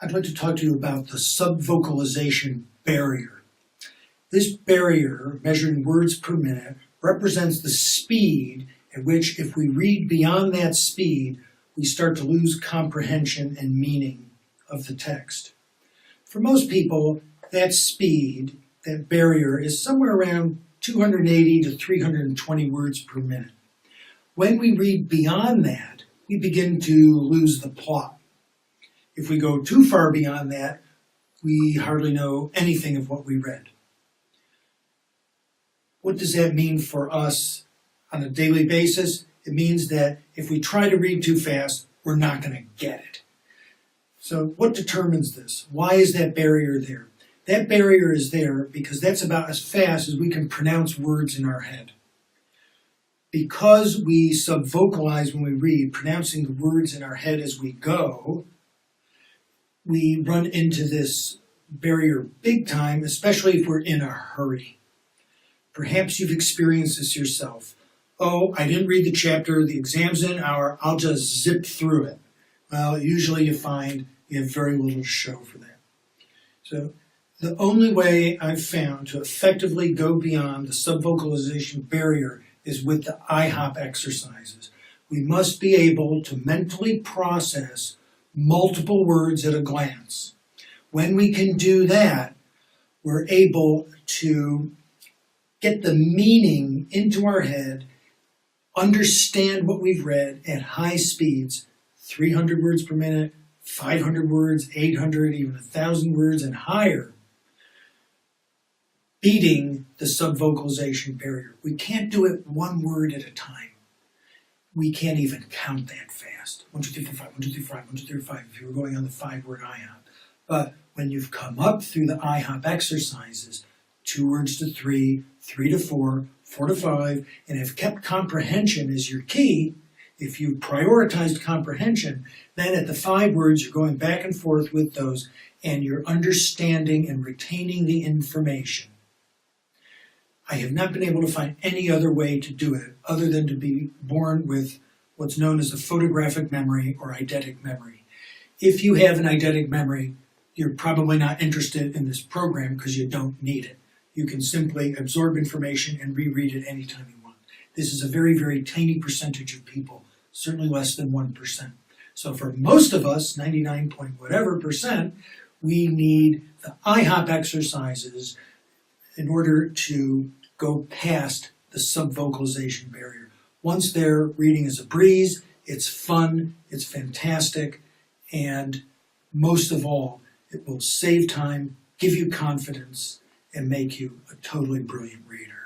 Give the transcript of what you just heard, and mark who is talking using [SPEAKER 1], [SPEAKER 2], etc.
[SPEAKER 1] I'd like to talk to you about the subvocalization barrier. This barrier, measured in words per minute, represents the speed at which, if we read beyond that speed, we start to lose comprehension and meaning of the text. For most people, that speed, that barrier, is somewhere around 280 to 320 words per minute. When we read beyond that, we begin to lose the plot. If we go too far beyond that, we hardly know anything of what we read. What does that mean for us on a daily basis? It means that if we try to read too fast, we're not going to get it. So what determines this? Why is that barrier there? That barrier is there because that's about as fast as we can pronounce words in our head. Because we subvocalize when we read, pronouncing the words in our head as we go, we run into this barrier big time, especially if we're in a hurry. Perhaps you've experienced this yourself. Oh, I didn't read the chapter, the exam's in an hour, I'll just zip through it. Well, usually you find you have very little to show for that. So the only way I've found to effectively go beyond the subvocalization barrier is with the IHOP exercises. We must be able to mentally process multiple words at a glance. When we can do that, we're able to get the meaning into our head, understand what we've read at high speeds, 300 words per minute, 500 words, 800, even 1,000 words and higher, beating the subvocalization barrier. We can't do it one word at a time. We can't even count that fast. 1, 2, 3, 4, 5, 1, 2, 3, 4, 5, 1, 2, 3, 4, 5, if you were going on the 5-word IHOP. But when you've come up through the IHOP exercises, 2 words to 3, 3 to 4, 4 to 5, and have kept comprehension as your key, if you prioritized comprehension, then at the 5 words you're going back and forth with those and you're understanding and retaining the information. I have not been able to find any other way to do it other than to be born with what's known as a photographic memory or eidetic memory. If you have an eidetic memory, you're probably not interested in this program because you don't need it. You can simply absorb information and reread it anytime you want. This is a very, very tiny percentage of people, certainly less than 1%. So for most of us, 99 point whatever percent, we need the IHOP exercises in order to go past the subvocalization barrier. Once there, reading is a breeze, it's fun, it's fantastic, and most of all, it will save time, give you confidence, and make you a totally brilliant reader.